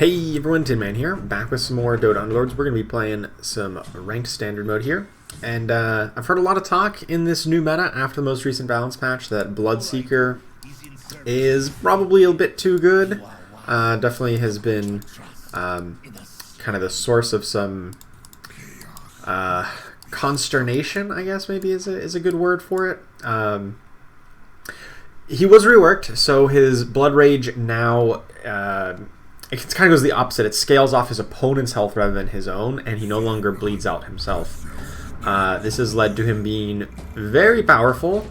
Hey everyone, Tin Man here, back with some more Dota Underlords. We're going to be playing some ranked standard mode here. And I've heard a lot of talk in this new meta after the most recent balance patch that Bloodseeker is probably a bit too good. Definitely has been kind of the source of some consternation, I guess maybe is a good word for it. He was reworked, so his Blood Rage now... it kind of goes the opposite. It scales off his opponent's health rather than his own, and he no longer bleeds out himself. This has led to him being very powerful,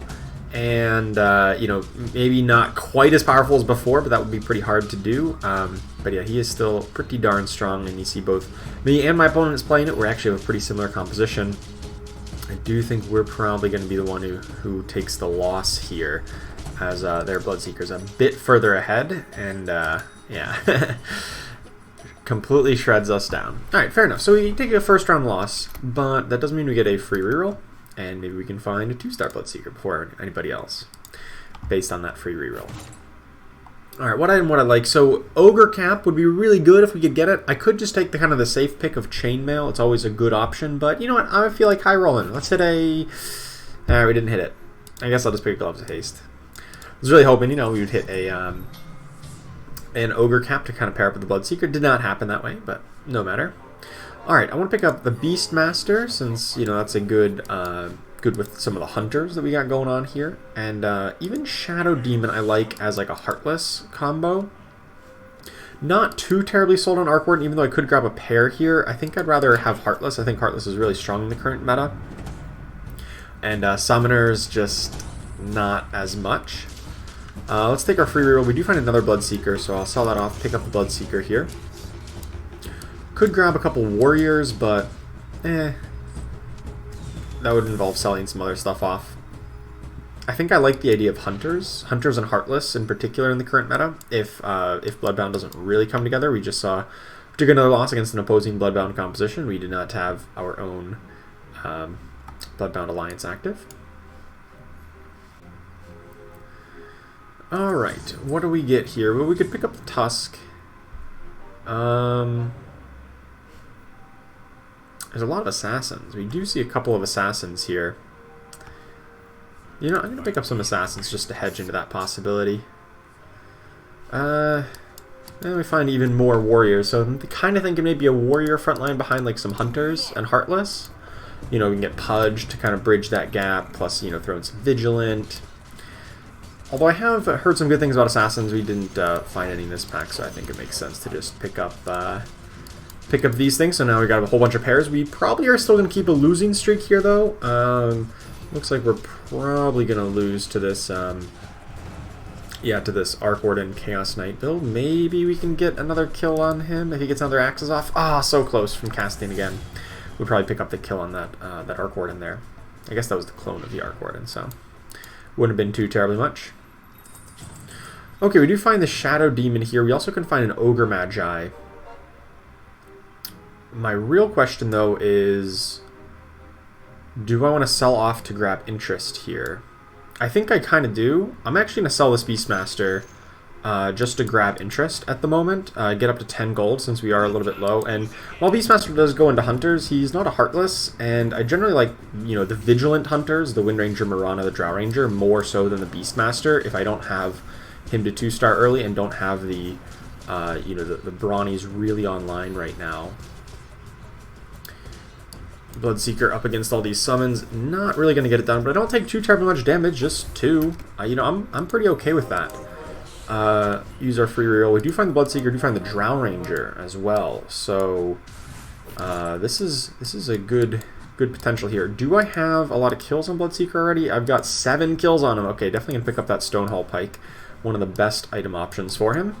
and you know, maybe not quite as powerful as before, but that would be pretty hard to do. But yeah, he is still pretty darn strong, and you see both me and my opponents playing it. We're actually have a pretty similar composition. I do think we're probably going to be the one who takes the loss here, as their Bloodseeker's a bit further ahead, and yeah, completely shreds us down. Alright, fair enough. So we take a first round loss, but that doesn't mean we get a free reroll, and maybe we can find a 2-star Bloodseeker before anybody else, based on that free reroll. Alright, what item would I like? So Ogre Cap would be really good if we could get it. I could just take the kind of the safe pick of Chainmail. It's always a good option, but you know what? I feel like high rolling. Let's hit a... Alright, we didn't hit it. I guess I'll just pick Gloves of Haste. I was really hoping, you know, we would hit a an Ogre Cap to kind of pair up with the Bloodseeker. Did not happen that way, but no matter. Alright, I want to pick up the Beastmaster, since, you know, that's a good good with some of the Hunters that we got going on here. And even Shadow Demon I like as like a Heartless combo. Not too terribly sold on Arc Warden, even though I could grab a pair here. I think I'd rather have Heartless. I think Heartless is really strong in the current meta. And Summoners just not as much. Let's take our free reroll. We do find another Bloodseeker, so I'll sell that off, pick up the Bloodseeker here. Could grab a couple Warriors, but that would involve selling some other stuff off. I think I like the idea of Hunters and Heartless in particular in the current meta. If Bloodbound doesn't really come together, we just saw took another loss against an opposing Bloodbound composition. We did not have our own Bloodbound Alliance active. Alright, what do we get here? Well, we could pick up the Tusk. There's a lot of Assassins. We do see a couple of Assassins here. You know, I'm going to pick up some Assassins just to hedge into that possibility. And we find even more Warriors. So I'm kind of thinking maybe a Warrior frontline behind like some Hunters and Heartless. You know, we can get Pudge to kind of bridge that gap, plus, you know, throw in some Vigilant. Although I have heard some good things about Assassins, we didn't find any in this pack, so I think it makes sense to just pick up these things. So now we got a whole bunch of pairs. We probably are still going to keep a losing streak here, though. Looks like we're probably going to lose to this, to this Arc Warden Chaos Knight build. Maybe we can get another kill on him if he gets another Axes off. Ah, so close from casting again. We'd probably pick up the kill on that that Arc Warden there. I guess that was the clone of the Arc Warden, so wouldn't have been too terribly much. Okay, we do find the Shadow Demon here. We also can find an Ogre Magi. My real question, though, is... do I want to sell off to grab interest here? I think I kind of do. I'm actually going to sell this Beastmaster just to grab interest at the moment. Get up to 10 gold since we are a little bit low. And while Beastmaster does go into Hunters, he's not a Heartless. And I generally like, you know, the Vigilant Hunters, the Wind Ranger, Mirana, the Drow Ranger, more so than the Beastmaster if I don't have him to 2-star early and don't have the, you know, the Brawnies really online right now. Bloodseeker up against all these summons, not really going to get it done, but I don't take too terribly much damage, just 2. You know, I'm pretty okay with that. Use our free reroll. We do find the Bloodseeker, do find the Drow Ranger as well, so this is a good potential here. Do I have a lot of kills on Bloodseeker already? I've got 7 kills on him. Okay, definitely going to pick up that Stonehall Pike. One of the best item options for him.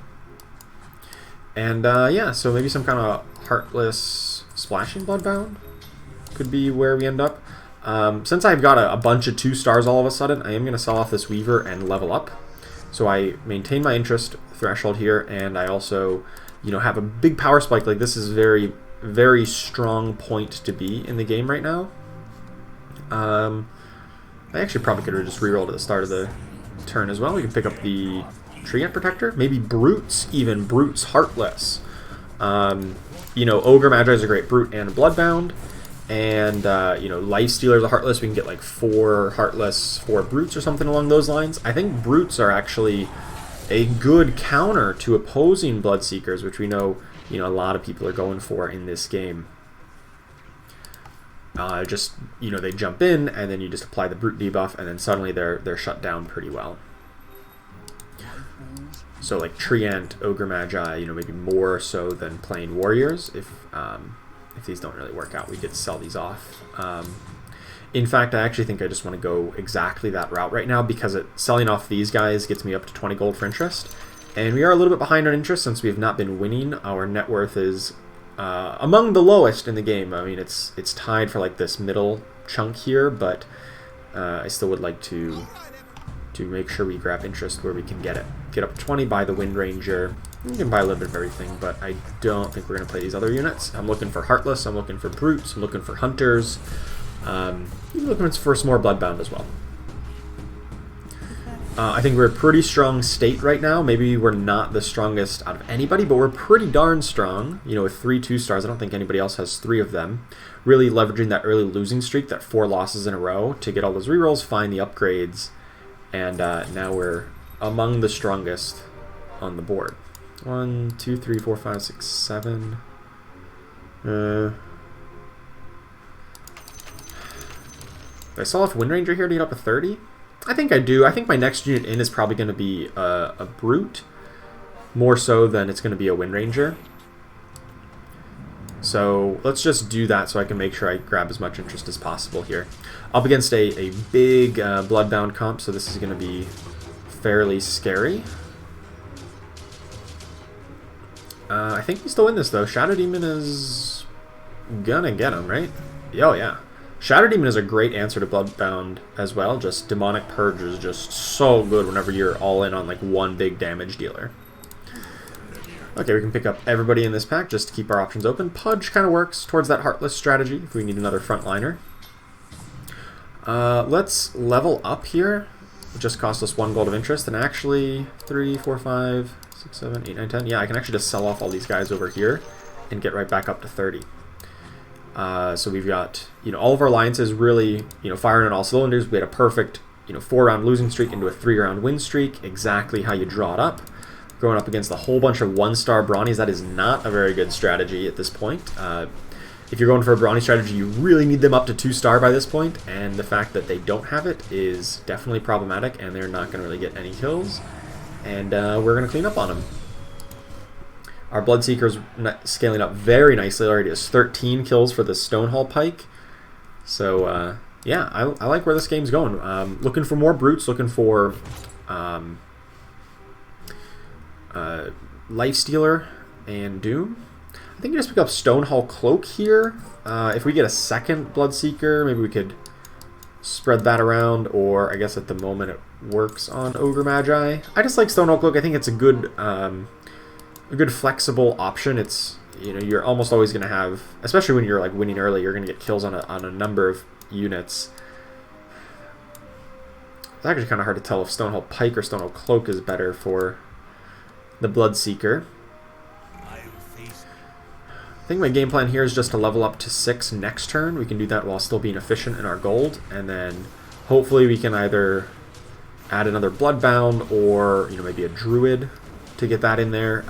And yeah, so maybe some kind of Heartless Splashing Bloodbound could be where we end up. Since I've got a bunch of 2 stars all of a sudden, I am going to sell off this Weaver and level up. So I maintain my interest threshold here, and I also, you know, have a big power spike. Like, this is very, very strong point to be in the game right now. I actually probably could have just rerolled at the start of the turn as well. We can pick up the Treant Protector, maybe Brutes, even Brutes Heartless. You know, Ogre Magi is a great Brute and Bloodbound. And, you know, Lifestealer, the Heartless, we can get like 4 Heartless, 4 Brutes or something along those lines. I think Brutes are actually a good counter to opposing Bloodseekers, which we know, you know, a lot of people are going for in this game. Just, you know, they jump in, and then you just apply the Brute debuff, and then suddenly they're shut down pretty well. So like Treant, Ogre Magi, you know, maybe more so than plain Warriors. If these don't really work out, we could sell these off. In fact, I actually think I just want to go exactly that route right now, because selling off these guys gets me up to 20 gold for interest. And we are a little bit behind on interest since we have not been winning. Our net worth is among the lowest in the game. I mean, it's tied for like this middle chunk here, but I still would like to make sure we grab interest where we can get it. Get up to 20, buy the Wind Ranger. You can buy a little bit of everything, but I don't think we're going to play these other units. I'm looking for Heartless, I'm looking for Brutes, I'm looking for Hunters. I'm looking for some more Bloodbound as well. I think we're a pretty strong state right now. Maybe we're not the strongest out of anybody, but we're pretty darn strong. You know, with 3 2-stars, I don't think anybody else has 3 of them. Really leveraging that early losing streak, that 4 losses in a row, to get all those rerolls, find the upgrades, and now we're among the strongest on the board. 1, 2, 3, 4, 5, 6, 7. Do I sell off Wind Ranger here to get up to 30? I think I do. I think my next unit in is probably going to be a Brute, more so than it's going to be a Wind Ranger. So let's just do that so I can make sure I grab as much interest as possible here. Up against a big Bloodbound comp, so this is going to be fairly scary. I think we still win this, though. Shadow Demon is gonna get him, right? Oh, yeah. Shadow Demon is a great answer to Bloodbound as well. Just Demonic Purge is just so good whenever you're all in on like one big damage dealer. Okay, we can pick up everybody in this pack just to keep our options open. Pudge kind of works towards that Heartless strategy if we need another frontliner. Let's level up here. It just cost us 1 gold of interest, and actually 3, 4, 5, 6, 7, 8, 9, 10. Yeah, I can actually just sell off all these guys over here and get right back up to 30. So we've got, you know, all of our alliances really, you know, firing on all cylinders. We had a perfect, you know, 4-round losing streak into a 3-round win streak. Exactly how you draw it up. Going up against a whole bunch of 1-star Brawnies, that is not a very good strategy at this point. If you're going for a Brawny strategy, you really need them up to 2-star by this point, and the fact that they don't have it is definitely problematic, and they're not going to really get any kills. And we're going to clean up on them. Our Bloodseeker's scaling up very nicely already. Has 13 kills for the Stonehall Pike. So, yeah, I like where this game's going. Looking for more Brutes, looking for Lifestealer and Doom. I think you just pick up Stonehall Cloak here. If we get a second Bloodseeker, maybe we could spread that around, or I guess at the moment it works on Ogre Magi. I just like Stonehall Cloak. I think it's a good flexible option. It's, you know, you're almost always going to have, especially when you're like winning early, you're going to get kills on a number of units. It's actually kind of hard to tell if Stonehall Pike or Stonehall Cloak is better for the Bloodseeker. I think my game plan here is just to level up to 6 next turn. We can do that while still being efficient in our gold, and then hopefully we can either add another Bloodbound or, you know, maybe a Druid to get that in there.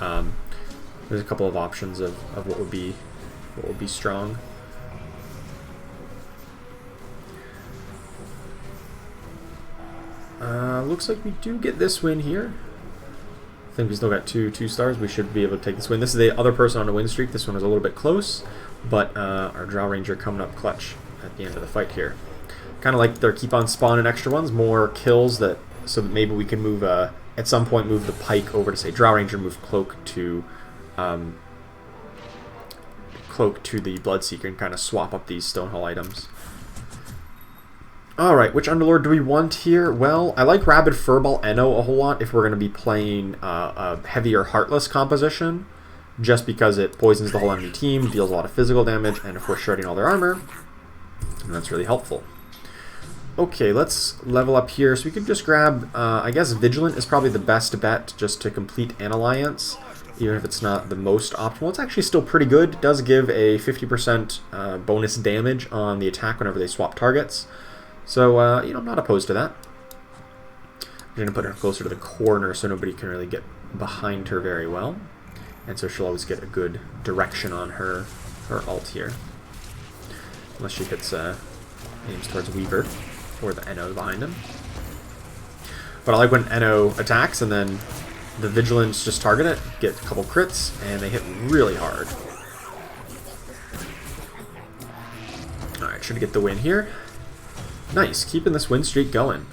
There's a couple of options of what would be strong. Looks like we do get this win here. I think we still got 2 2-stars. We should be able to take this win. This is the other person on a win streak. This one was a little bit close, but our Drow Ranger coming up clutch at the end of the fight here. Kind of like their keep on spawning extra ones, more kills, so that maybe we can move at some point move the Pike over to, say, Drow Ranger, move Cloak to the Bloodseeker, and kind of swap up these Stonehall items. Alright, which Underlord do we want here? Well, I like Rabid Furball Enno a whole lot if we're going to be playing a heavier Heartless composition, just because it poisons the whole enemy team, deals a lot of physical damage, and if we're shredding all their armor, and that's really helpful. Okay, let's level up here. So we could just grab, I guess Vigilant is probably the best bet just to complete an alliance. even if it's not the most optimal. It's actually still pretty good. It does give a 50% bonus damage on the attack whenever they swap targets. So, you know, I'm not opposed to that. I'm going to put her closer to the corner so nobody can really get behind her very well. And so she'll always get a good direction on her ult here. Unless she hits, aims towards Weaver or the Eno behind him. But I like when Eno attacks and then the Vigilants just target it, get a couple crits, and they hit really hard. Alright, should get the win here. Nice, keeping this win streak going.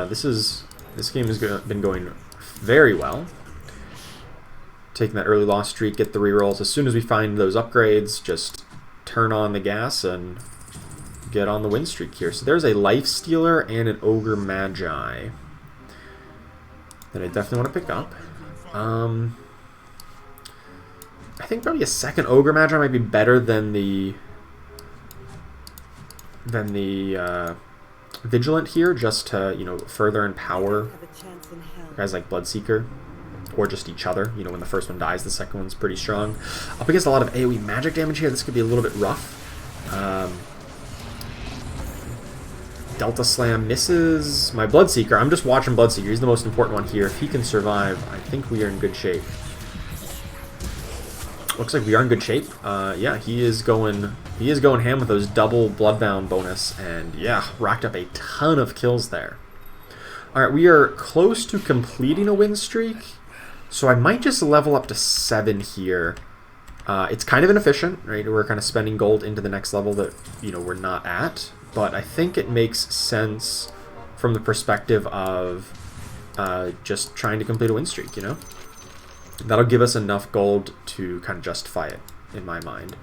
This game has been going very well. Taking that early loss streak, get the rerolls. As soon as we find those upgrades, just turn on the gas and get on the win streak here. So there's a Life Stealer and an Ogre Magi that I definitely want to pick up. I think probably a second Ogre Magi might be better than the Vigilant here, just to, you know, further empower guys like Bloodseeker, or just each other. You know, when the first one dies, the second one's pretty strong. Up against a lot of AoE magic damage here, this could be a little bit rough. Delta Slam misses my Bloodseeker. I'm just watching Bloodseeker. He's the most important one here. If he can survive, I think we are in good shape. Looks like we are in good shape. Yeah, he is going ham with those double Bloodbound bonus, and yeah, racked up a ton of kills there. All right, we are close to completing a win streak, so I might just level up to 7 here. It's kind of inefficient, right? We're kind of spending gold into the next level that, you know, we're not at. But I think it makes sense from the perspective of just trying to complete a win streak, you know? That'll give us enough gold to kind of justify it, in my mind.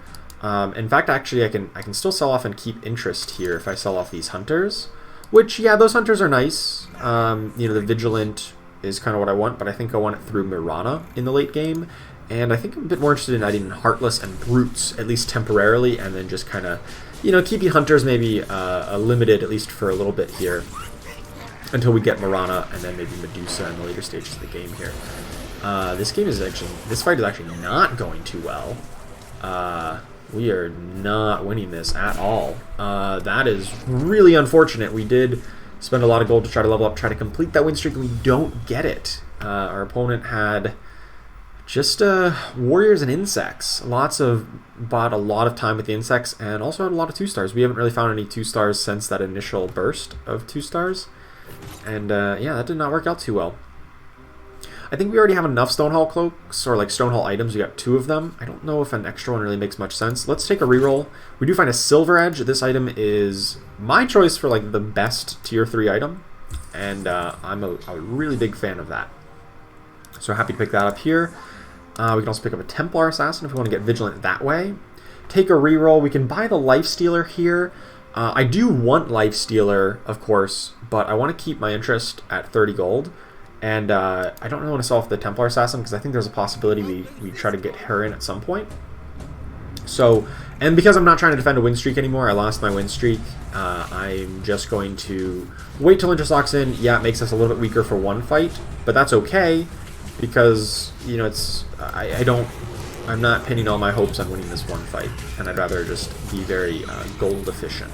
In fact, actually, I can still sell off and keep interest here if I sell off these hunters. Which, yeah, those hunters are nice. You know, the Vigilant is kind of what I want, but I think I want it through Mirana in the late game. And I think I'm a bit more interested in adding Heartless and Brutes, at least temporarily, and then just kind of, you know, keeping Hunters maybe limited, at least for a little bit here, until we get Mirana and then maybe Medusa in the later stages of the game here. This fight is actually not going too well. We are not winning this at all. That is really unfortunate. We did spend a lot of gold to try to level up, try to complete that win streak, and we don't get it. Our opponent had just warriors and insects. Bought a lot of time with the insects, and also had a lot of 2-stars. We haven't really found any 2-stars since that initial burst of 2-stars. And yeah, that did not work out too well. I think we already have enough Stonehall cloaks, or like Stonehall items. We got 2 of them. I don't know if an extra one really makes much sense. Let's take a reroll. We do find a Silver Edge. This item is my choice for like the best tier 3 item, and I'm a really big fan of that. So happy to pick that up here. We can also pick up a Templar Assassin if we want to get Vigilant that way. Take a reroll. We can buy the Life Stealer here. I do want Life Stealer, of course, but I want to keep my interest at 30 gold. And I don't really want to sell off the Templar Assassin because I think there's a possibility we try to get her in at some point. So, and because I'm not trying to defend a win streak anymore, I lost my win streak. I'm just going to wait till Interslocks in. Yeah, it makes us a little bit weaker for one fight, but that's okay because, you know, I'm not pinning all my hopes on winning this one fight, and I'd rather just be very gold efficient.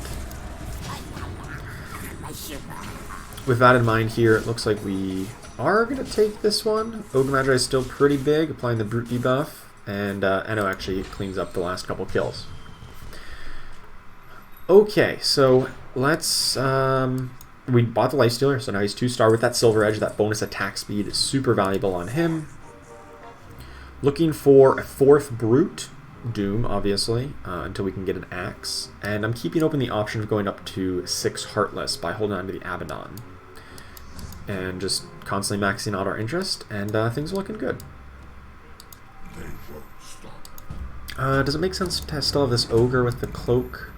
With that in mind here, it looks like we are going to take this one. Ogre Magi is still pretty big, applying the Brute debuff, and Eno actually cleans up the last couple kills. Okay, so let's... we bought the Life Stealer, so now he's 2-star with that Silver Edge. That bonus attack speed is super valuable on him. Looking for a 4th Brute, Doom, obviously, until we can get an Axe. And I'm keeping open the option of going up to 6 Heartless by holding on to the Abaddon. And just constantly maxing out our interest, and things are looking good. Does it make sense to still have this Ogre with the Cloak?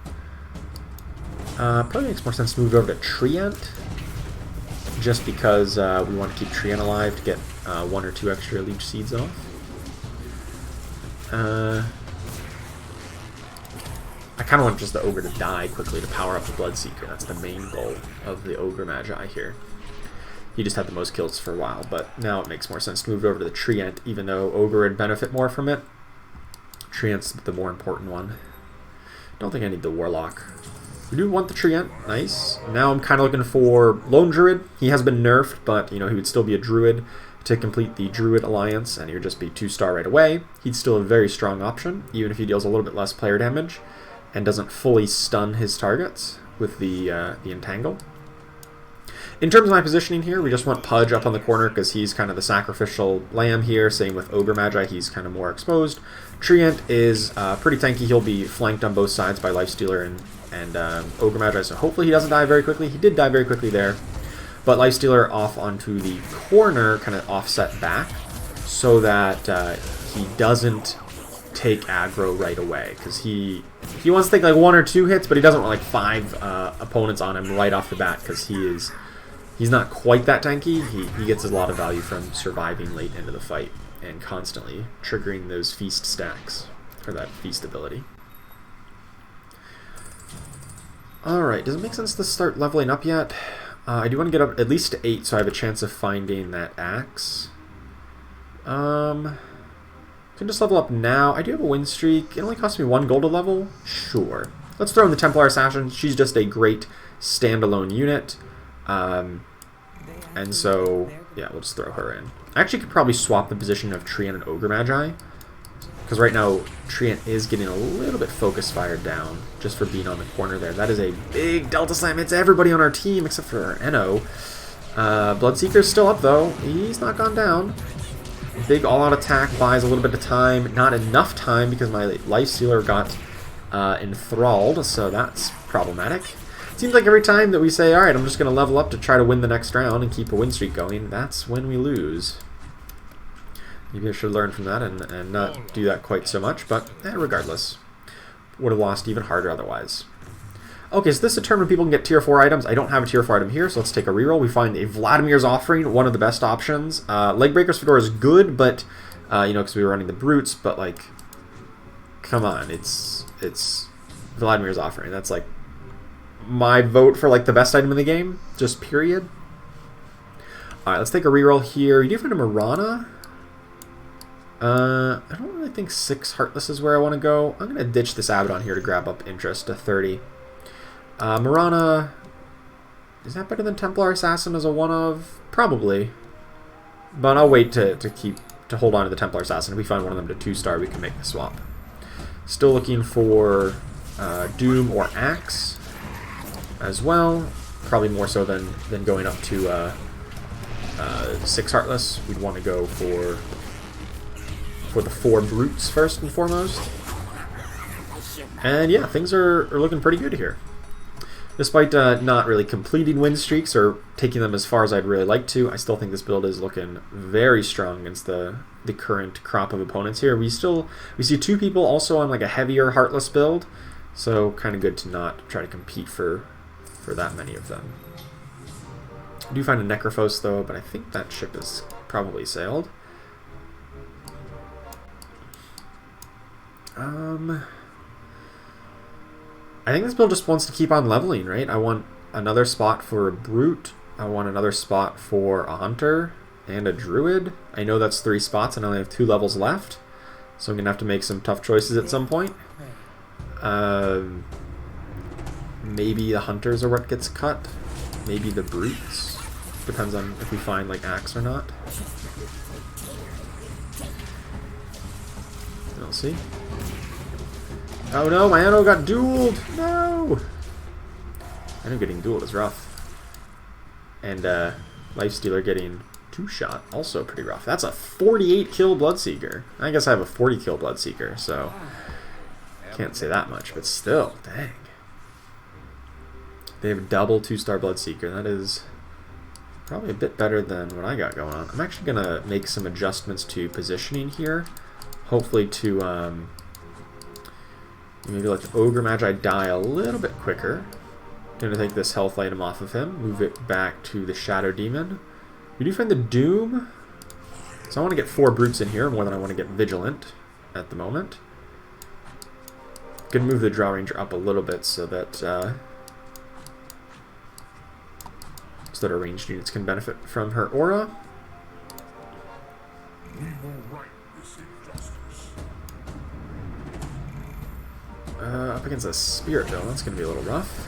Probably makes more sense to move over to Treant, just because we want to keep Treant alive to get 1 or 2 extra Leech Seeds off. I kind of want just the Ogre to die quickly to power up the Bloodseeker. That's the main goal of the Ogre Magi here. he just had the most kills for a while, but now it makes more sense to move over to the Treant, even though Ogre would benefit more from it. Treant's the more important one. Don't think I need the Warlock. We do want the Treant. Nice. Now I'm kind of looking for Lone Druid. He has been nerfed, but, you know, he would still be a Druid to complete the Druid Alliance, and he would just be 2-star right away. He's still a very strong option, even if he deals a little bit less player damage and doesn't fully stun his targets with the Entangle. In terms of my positioning here, we just want Pudge up on the corner because he's kind of the sacrificial lamb here. Same with Ogre Magi, he's kind of more exposed. Treant is pretty tanky. He'll be flanked on both sides by Lifestealer and Ogre Magi, so hopefully he doesn't die very quickly. He did die very quickly there. But Lifestealer off onto the corner, kind of offset back, so that he doesn't take aggro right away. Because he wants to take like 1 or 2 hits, but he doesn't want like 5 opponents on him right off the bat, because he's not quite that tanky. He gets a lot of value from surviving late into the fight and constantly triggering those feast stacks, or that feast ability. Alright, does it make sense to start leveling up yet? I do want to get up at least to 8 so I have a chance of finding that axe. Can just level up now. I do have a win streak. It only costs me 1 gold to level. Sure. Let's throw in the Templar Assassin. She's just a great standalone unit. And so, yeah, we'll just throw her in. I actually could probably swap the position of Treant and Ogre Magi, because right now Treant is getting a little bit focus fired down just for being on the corner there. That is a big Delta Slam. It's everybody on our team except for Eno. Bloodseeker's still up though. He's not gone down. Big all-out attack buys a little bit of time. Not enough time because my Lifestealer got enthralled, so that's problematic. Seems like every time that we say, alright, I'm just going to level up to try to win the next round and keep a win streak going, that's when we lose. Maybe I should learn from that and not do that quite so much, but regardless. Would have lost even harder otherwise. Okay, so this is a turn when people can get tier 4 items. I don't have a tier 4 item here, so let's take a reroll. We find a Vladimir's Offering, one of the best options. Legbreaker's Fedora is good, but, you know, because we were running the Brutes, but, like, come on, it's Vladimir's Offering. That's, like, my vote for like the best item in the game, just period. Alright, let's take a reroll here. You do find a Marana. I don't really think 6 Heartless is where I want to go. I'm going to ditch this Abaddon here to grab up interest to 30. Marana, is that better than Templar Assassin as a one of? Probably. But I'll wait to hold on to the Templar Assassin. If we find one of them to 2-star, we can make the swap. Still looking for Doom or Axe as well, probably more so than going up to 6 Heartless. We'd want to go for the 4 Brutes first and foremost. And yeah, things are looking pretty good here. Despite not really completing win streaks or taking them as far as I'd really like to, I still think this build is looking very strong against the current crop of opponents here. We see 2 people also on like a heavier Heartless build, so kind of good to not try to compete for that many of them. I do find a Necrophos though, but I think that ship is probably sailed. I think this build just wants to keep on leveling, right? I want another spot for a Brute. I want another spot for a Hunter and a Druid. I know that's 3 spots and I only have 2 levels left, so I'm going to have to make some tough choices at some point. Maybe the Hunters are what gets cut. Maybe the Brutes. Depends on if we find like Axe or not. We'll see. Oh no, my Anno got dueled! No! Anno getting dueled is rough. And Lifestealer getting 2-shot, also pretty rough. That's a 48 kill Bloodseeker. I guess I have a 40 kill Bloodseeker, so can't say that much, but still, dang. They have a double 2-star Bloodseeker. That is probably a bit better than what I got going on. I'm actually going to make some adjustments to positioning here. Hopefully to maybe let the Ogre Magi die a little bit quicker. I'm going to take this health item off of him, move it back to the Shadow Demon. We do find the Doom. So I want to get 4 Brutes in here, more than I want to get Vigilant at the moment. Going to move the Draw Ranger up a little bit so that so that our ranged units can benefit from her aura. Up against a spirit though, that's going to be a little rough.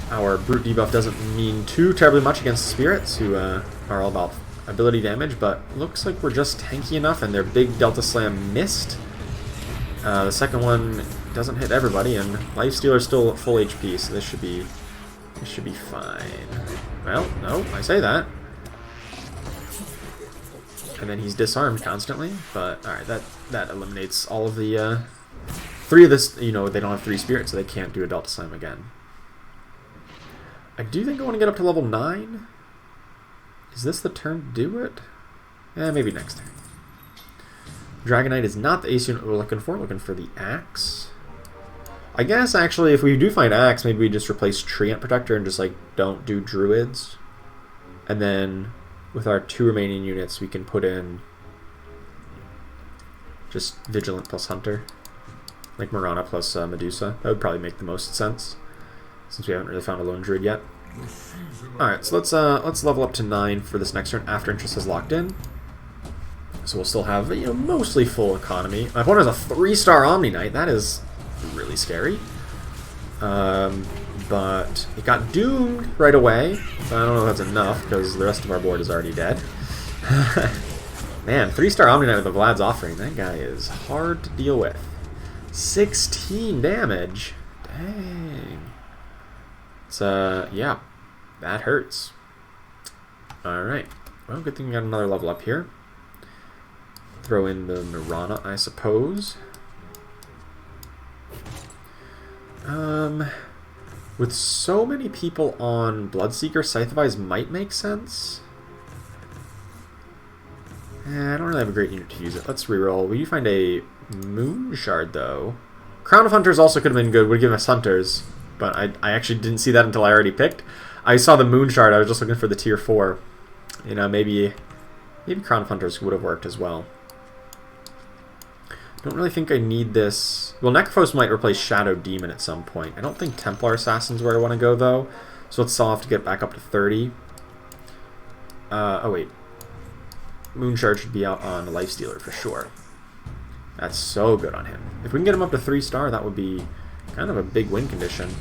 Our brute debuff doesn't mean too terribly much against spirits, who are all about ability damage, but looks like we're just tanky enough, and their big Delta Slam missed. The second one doesn't hit everybody, and Lifestealer's still at full HP, so this should be fine. Well, no, I say that. And then he's disarmed constantly, but alright, that eliminates all of the 3 of this, you know, they don't have 3 spirits, so they can't do a Delta Slam again. I do think I want to get up to level 9. Is this the turn to do it? Maybe next turn. Dragonite is not the ace unit we're looking for. Looking for the Axe. I guess, actually, if we do find Axe, maybe we just replace Treant Protector and just, like, don't do Druids. And then, with our 2 remaining units, we can put in just Vigilant plus Hunter. Like Morana plus Medusa. That would probably make the most sense, since we haven't really found a lone druid yet. Alright, so let's level up to 9 for this next turn after interest has locked in. So we'll still have, you know, mostly full economy. My opponent has a 3-star Omni Knight. That is really scary. But it got doomed right away. But I don't know if that's enough, because the rest of our board is already dead. Man, 3-star Omni Knight with the Vlad's Offering. That guy is hard to deal with. 16 damage. Dang. It's, yeah, that hurts. Alright. Well, good thing we got another level up here. Throw in the Mirana, I suppose. With so many people on Bloodseeker, Scythe of Eyes might make sense. I don't really have a great unit to use it. Let's reroll. We do find a Moon Shard, though. Crown of Hunters also could have been good. Would give us Hunters. But I actually didn't see that until I already picked. I saw the Moon Shard. I was just looking for the tier 4. You know, maybe Crown of Hunters would have worked as well. Don't really think I need this. Well, Necrophos might replace Shadow Demon at some point. I don't think Templar Assassin's where I want to go, though. So let's sell off to get back up to 30. Oh, wait. Moon Shard should be out on Lifestealer for sure. That's so good on him. If we can get him up to 3-star, that would be kind of a big win condition.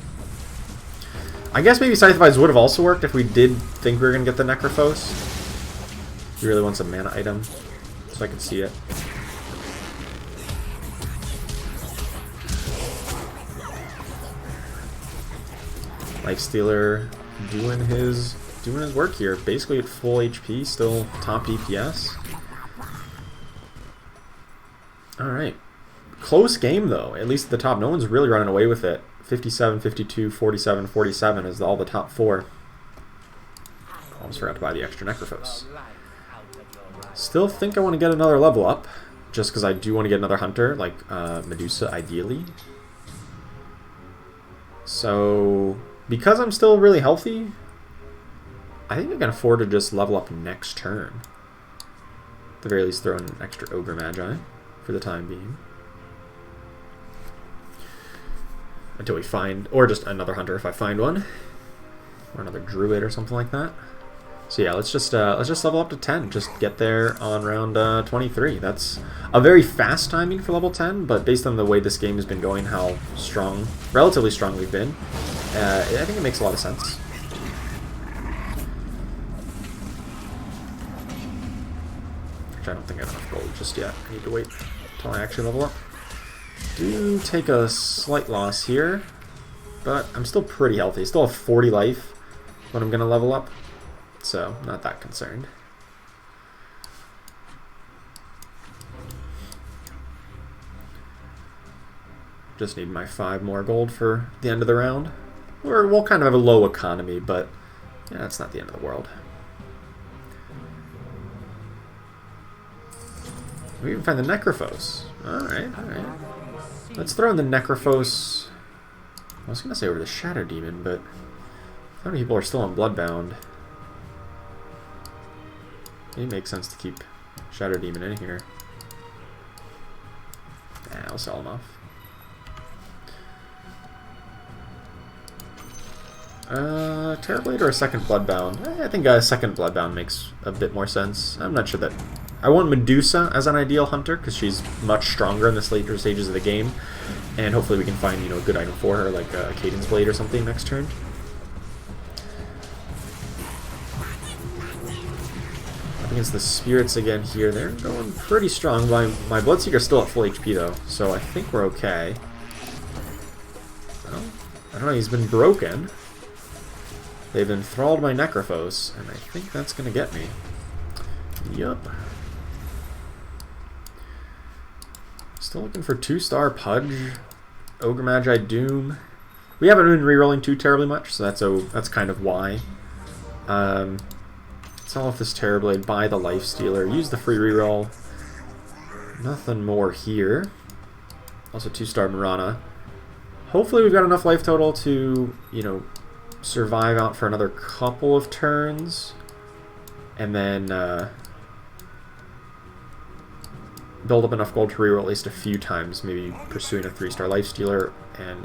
I guess maybe Scythe of Eyes would have also worked if we did think we were going to get the Necrophos. He really wants a mana item, so I can see it. Lifestealer doing his work here. Basically at full HP, still top DPS. Alright. Close game, though, at least at the top. No one's really running away with it. 57, 52, 47, 47 is all the top 4. Almost forgot to buy the extra Necrophos. Still think I want to get another level up, just because I do want to get another Hunter, like Medusa, ideally. So, because I'm still really healthy, I think I can afford to just level up next turn. At the very least, throw in an extra Ogre Magi for the time being. Until we find, or just another Hunter if I find one. Or another Druid or something like that. So yeah, let's just level up to 10. Just get there on round 23. That's a very fast timing for level 10, but based on the way this game has been going, how strong, relatively strong we've been, I think it makes a lot of sense. Which I don't think I have enough gold just yet. I need to wait until I actually level up. Do take a slight loss here, but I'm still pretty healthy. Still have 40 life when I'm going to level up. So, not that concerned. Just need my 5 more gold for the end of the round. We'll kind of have a low economy, but yeah, it's not the end of the world. We even find the Necrophos. Alright, alright. Let's throw in the Necrophos. I was going to say over the Shadow Demon, but how many people are still on Bloodbound? It makes sense to keep Shadow Demon in here. Nah, I'll sell him off. Terrorblade or a second Bloodbound? I think a second Bloodbound makes a bit more sense. I'm not sure that... I want Medusa as an ideal hunter, because she's much stronger in the later stages of the game. And hopefully we can find, you know, a good item for her, like a Cadence Blade or something next turn. Up against the Spirits again here. They're going pretty strong. My Bloodseeker's still at full HP, though, so I think we're okay. Well, I don't know, he's been broken. They've enthralled my Necrophos, and I think that's going to get me. Yup. Still looking for 2-star Pudge, Ogre Magi Doom. We haven't been rerolling too terribly much, so that's kind of why. Sell off this Terrorblade, buy the Lifestealer, use the free reroll. Nothing more here. Also 2-star Mirana. Hopefully we've got enough life total to, you know, survive out for another couple of turns. And then build up enough gold to reroll at least a few times, maybe pursuing a 3-star Lifestealer and,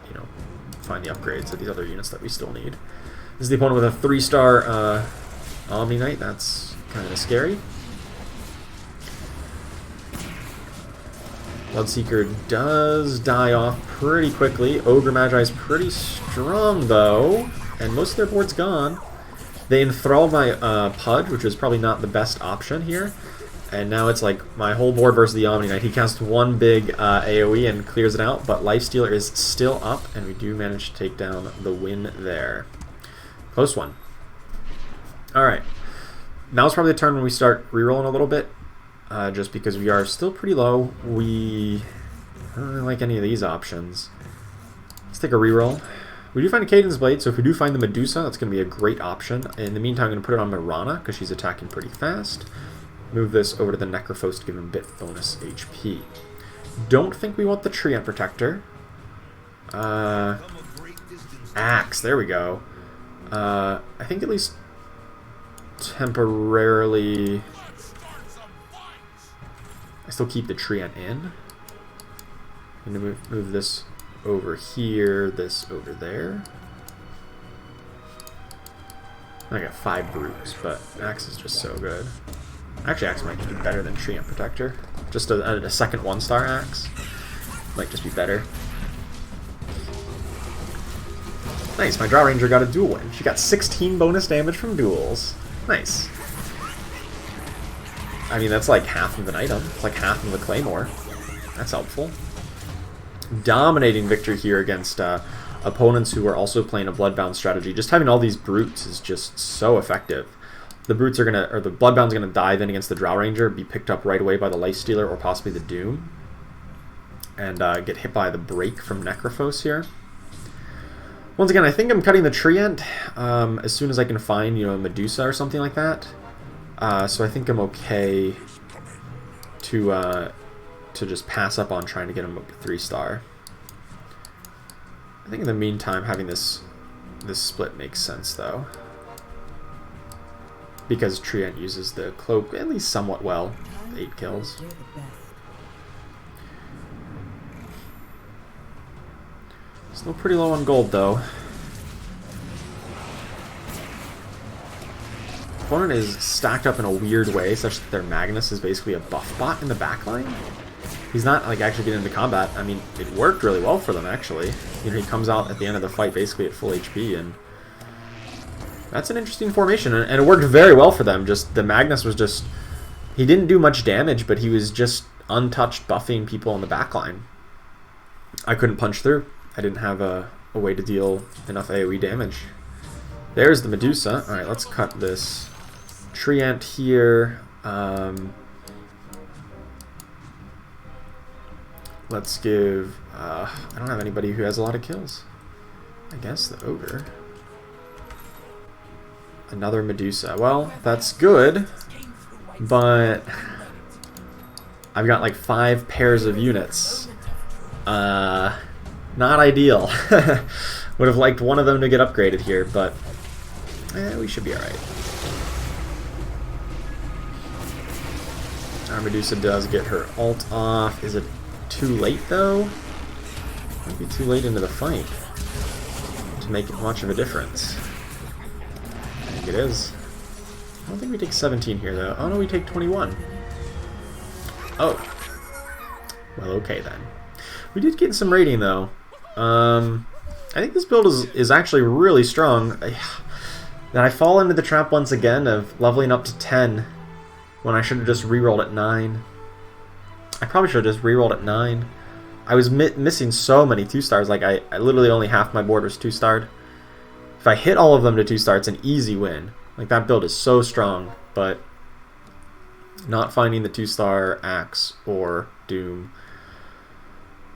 you know, find the upgrades of these other units that we still need. This is the opponent with a 3-star Omni Knight. That's kind of scary. Bloodseeker does die off pretty quickly. Ogre Magi is pretty strong, though, and most of their board's gone. They enthralled my Pudge, which was probably not the best option here. And now it's like my whole board versus the Omni Knight. He casts one big AoE and clears it out, but Lifestealer is still up, and we do manage to take down the win there. Close one. Alright. Now's probably the turn when we start rerolling a little bit, just because we are still pretty low. I don't really like any of these options. Let's take a reroll. We do find a Cadence Blade, so if we do find the Medusa, that's going to be a great option. In the meantime, I'm going to put it on Mirana, because she's attacking pretty fast. Move this over to the Necrophos to give him a bit bonus HP. Don't think we want the Treant Protector. Axe, there we go. I think at least temporarily... I still keep the Treant in. I'm going to move this over here, this over there. I got 5 brutes, but Axe is just so good. Actually, Axe might just be better than Treant Protector. Just a second 1-star Axe might just be better. Nice, my Draw Ranger got a duel win. She got 16 bonus damage from duels. Nice. I mean, that's like half of an item. It's like half of a Claymore. That's helpful. Dominating victory here against opponents who are also playing a Bloodbound strategy. Just having all these brutes is just so effective. The brutes are gonna, or the Bloodbound's gonna dive in against the Drow Ranger, be picked up right away by the Lifestealer or possibly the Doom, and get hit by the break from Necrophos here. Once again, I think I'm cutting the Treant as soon as I can find, you know, a Medusa or something like that. So I think I'm okay to just pass up on trying to get him up to 3-star. I think in the meantime, having this split makes sense though, because Treant uses the cloak at least somewhat well. 8 kills. Still pretty low on gold though. Opponent is stacked up in a weird way, such that their Magnus is basically a buff bot in the backline. He's not like actually getting into combat. I mean, it worked really well for them actually. You know, he comes out at the end of the fight basically at full HP, and that's an interesting formation, and it worked very well for them. Just the Magnus was just, he didn't do much damage, but he was just untouched buffing people on the backline. I couldn't punch through. I didn't have a way to deal enough AoE damage. There's the Medusa. Alright, let's cut this Treant here. Let's give... I don't have anybody who has a lot of kills. I guess the Ogre. Another Medusa. Well, that's good, but I've got like 5 pairs of units. Not ideal. Would have liked one of them to get upgraded here, but we should be alright. Our Medusa does get her ult off. Is it too late though? Might be too late into the fight. to make much of a difference. I think it is. I don't think we take 17 here, though. Oh, no, we take 21. Oh. Well, okay, then. We did get some rating, though. I think this build is actually really strong. Then I fall into the trap once again of leveling up to 10 when I should have just rerolled at 9. I probably should have just rerolled at 9. I was missing so many 2-stars. Like, I literally only half my board was 2-starred. If I hit all of them to 2-star, it's an easy win. Like, that build is so strong, but not finding the 2-star Axe or Doom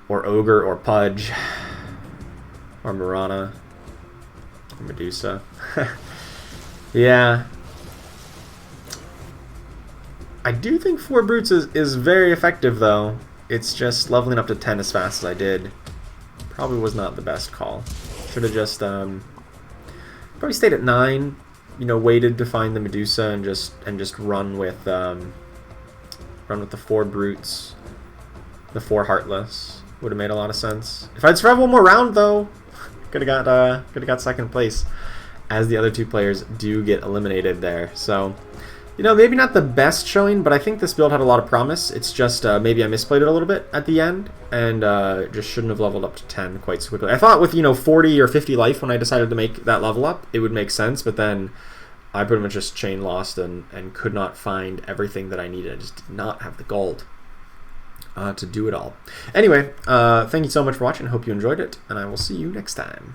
or Ogre or Pudge or Mirana or Medusa. Yeah. I do think 4 Brutes is very effective, though. It's just leveling up to 10 as fast as I did probably was not the best call. Should have just probably stayed at 9, you know, waited to find the Medusa and just run with the 4 Brutes, the 4 Heartless. Would have made a lot of sense. If I'd survived one more round, though, could have got second place, as the other 2 players do get eliminated there. So, you know, maybe not the best showing, but I think this build had a lot of promise. It's just maybe I misplayed it a little bit at the end, and just shouldn't have leveled up to 10 quite so quickly. I thought with, you know, 40 or 50 life when I decided to make that level up, it would make sense, but then I pretty much just chain lost and could not find everything that I needed. I just did not have the gold to do it all. Anyway, thank you so much for watching. Hope you enjoyed it, and I will see you next time.